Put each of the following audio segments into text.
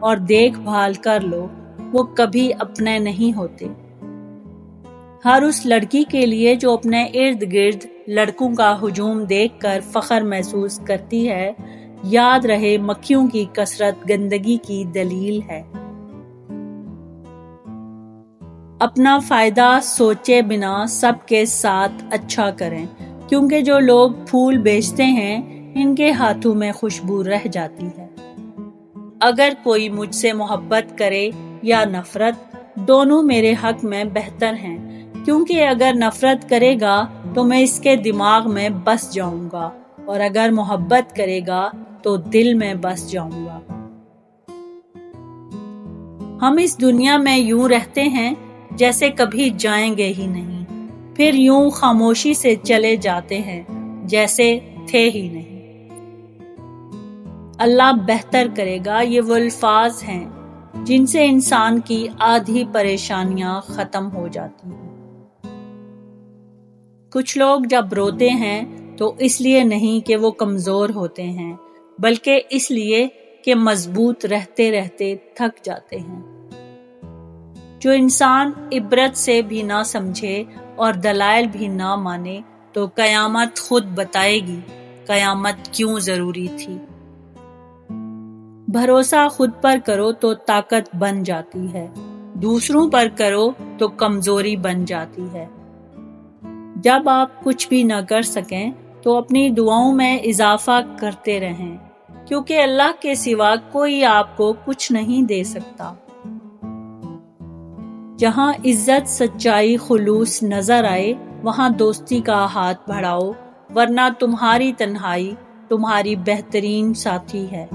اور دیکھ بھال کر لو، وہ کبھی اپنے نہیں ہوتے۔ ہر اس لڑکی کے لیے جو اپنے ارد گرد لڑکوں کا ہجوم دیکھ کر فخر محسوس کرتی ہے، یاد رہے مکھیوں کی کثرت گندگی کی دلیل ہے۔ اپنا فائدہ سوچے بنا سب کے ساتھ اچھا کریں، کیونکہ جو لوگ پھول بیچتے ہیں ان کے ہاتھوں میں خوشبو رہ جاتی ہے۔ اگر کوئی مجھ سے محبت کرے یا نفرت، دونوں میرے حق میں بہتر ہیں، کیونکہ اگر نفرت کرے گا تو میں اس کے دماغ میں بس جاؤں گا، اور اگر محبت کرے گا تو دل میں بس جاؤں گا۔ ہم اس دنیا میں یوں رہتے ہیں جیسے کبھی جائیں گے ہی نہیں، پھر یوں خاموشی سے چلے جاتے ہیں جیسے تھے ہی نہیں۔ اللہ بہتر کرے گا، یہ وہ الفاظ ہیں جن سے انسان کی آدھی پریشانیاں ختم ہو جاتی ہیں۔ کچھ لوگ جب روتے ہیں تو اس لیے نہیں کہ وہ کمزور ہوتے ہیں، بلکہ اس لیے کہ مضبوط رہتے رہتے تھک جاتے ہیں۔ جو انسان عبرت سے بھی نہ سمجھے اور دلائل بھی نہ مانے تو قیامت خود بتائے گی قیامت کیوں ضروری تھی۔ بھروسہ خود پر کرو تو طاقت بن جاتی ہے، دوسروں پر کرو تو کمزوری بن جاتی ہے۔ جب آپ کچھ بھی نہ کر سکیں تو اپنی دعاؤں میں اضافہ کرتے رہیں، کیونکہ اللہ کے سوا کوئی آپ کو کچھ نہیں دے سکتا۔ جہاں عزت، سچائی، خلوص نظر آئے وہاں دوستی کا ہاتھ بڑھاؤ، ورنہ تمہاری تنہائی تمہاری بہترین ساتھی ہے۔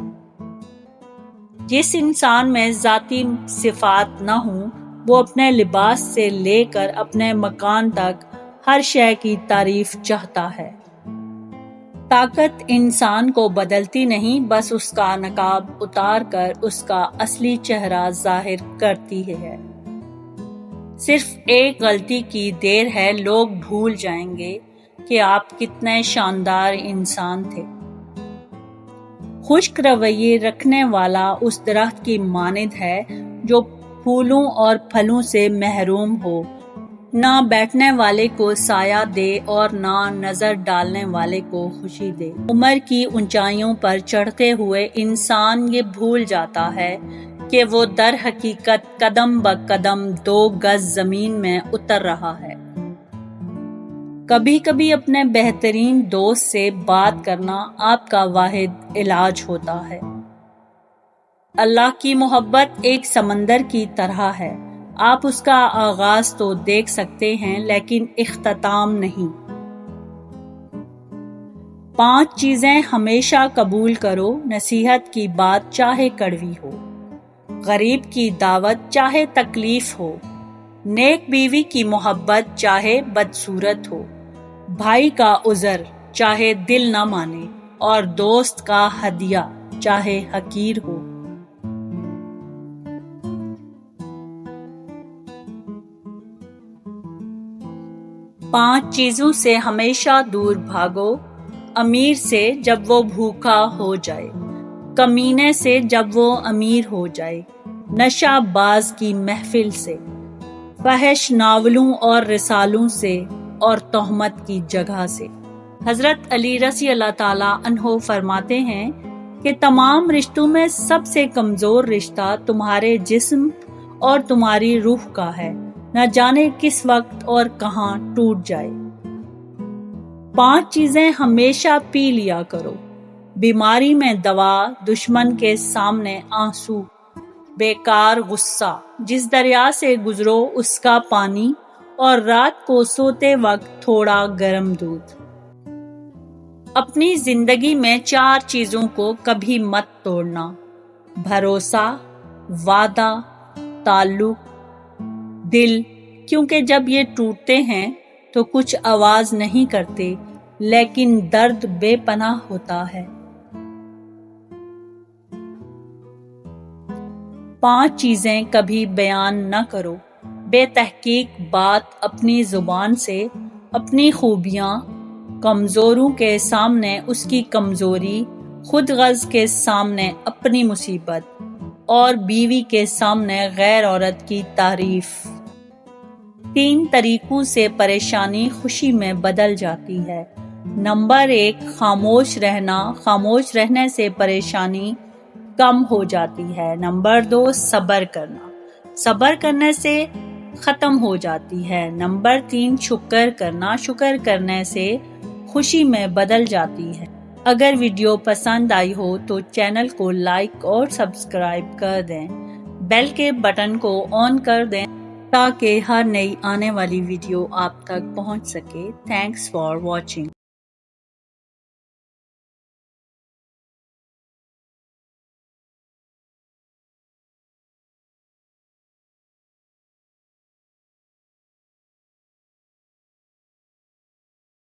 جس انسان میں ذاتی صفات نہ ہوں، وہ اپنے لباس سے لے کر اپنے مکان تک ہر شے کی تعریف چاہتا ہے۔ طاقت انسان کو بدلتی نہیں، بس اس کا نقاب اتار کر اس کا اصلی چہرہ ظاہر کرتی ہے۔ صرف ایک غلطی کی دیر ہے، لوگ بھول جائیں گے کہ آپ کتنے شاندار انسان تھے۔ خشک رویے رکھنے والا اس درخت کی مانند ہے جو پھولوں اور پھلوں سے محروم ہو، نہ بیٹھنے والے کو سایہ دے اور نہ نظر ڈالنے والے کو خوشی دے۔ عمر کی اونچائیوں پر چڑھتے ہوئے انسان یہ بھول جاتا ہے کہ وہ در حقیقت قدم بہ قدم 2 گز زمین میں اتر رہا ہے۔ کبھی کبھی اپنے بہترین دوست سے بات کرنا آپ کا واحد علاج ہوتا ہے۔ اللہ کی محبت ایک سمندر کی طرح ہے، آپ اس کا آغاز تو دیکھ سکتے ہیں لیکن اختتام نہیں۔ 5 چیزیں ہمیشہ قبول کرو، نصیحت کی بات چاہے کڑوی ہو، غریب کی دعوت چاہے تکلیف ہو، نیک بیوی کی محبت چاہے بدصورت ہو، بھائی کا عذر چاہے دل نہ مانے، اور دوست کا ہدیہ چاہے حقیر ہو۔ پانچ چیزوں سے ہمیشہ دور بھاگو، امیر سے جب وہ بھوکا ہو جائے، کمینے سے جب وہ امیر ہو جائے، نشہ باز کی محفل سے، فحش ناولوں اور رسالوں سے اور تہمت کی جگہ سے۔ حضرت علی رضی اللہ تعالیٰ عنہ فرماتے ہیں کہ تمام رشتوں میں سب سے کمزور رشتہ تمہارے جسم اور تمہاری روح کا ہے، نہ جانے کس وقت اور کہاں ٹوٹ جائے۔ 5 چیزیں ہمیشہ پی لیا کرو، بیماری میں دوا، دشمن کے سامنے آنسو، بیکار غصہ، جس دریا سے گزرو اس کا پانی، اور رات کو سوتے وقت تھوڑا گرم دودھ۔ اپنی زندگی میں 4 چیزوں کو کبھی مت توڑنا: بھروسہ، وعدہ، تعلق، دل، کیونکہ جب یہ ٹوٹتے ہیں تو کچھ آواز نہیں کرتے، لیکن درد بے پناہ ہوتا ہے۔ 5 چیزیں کبھی بیان نہ کرو: بے تحقیق بات اپنی زبان سے، اپنی خوبیاں، کمزوروں کے سامنے اس کی کمزوری، خود غرض کے سامنے اپنی مصیبت، اور بیوی کے سامنے غیر عورت کی تعریف۔ 3 طریقوں سے پریشانی خوشی میں بدل جاتی ہے۔ نمبر 1، خاموش رہنا۔ خاموش رہنے سے پریشانی کم ہو جاتی ہے۔ نمبر 2، صبر کرنا۔ صبر کرنے سے ختم ہو جاتی ہے۔ نمبر 3، شکر کرنا۔ شکر کرنے سے خوشی میں بدل جاتی ہے۔ اگر ویڈیو پسند آئی ہو تو چینل کو لائک اور سبسکرائب کر دیں۔ بیل کے بٹن کو آن کر دیں تاکہ ہر نئی آنے والی ویڈیو آپ تک پہنچ سکے۔ Thanks for watching.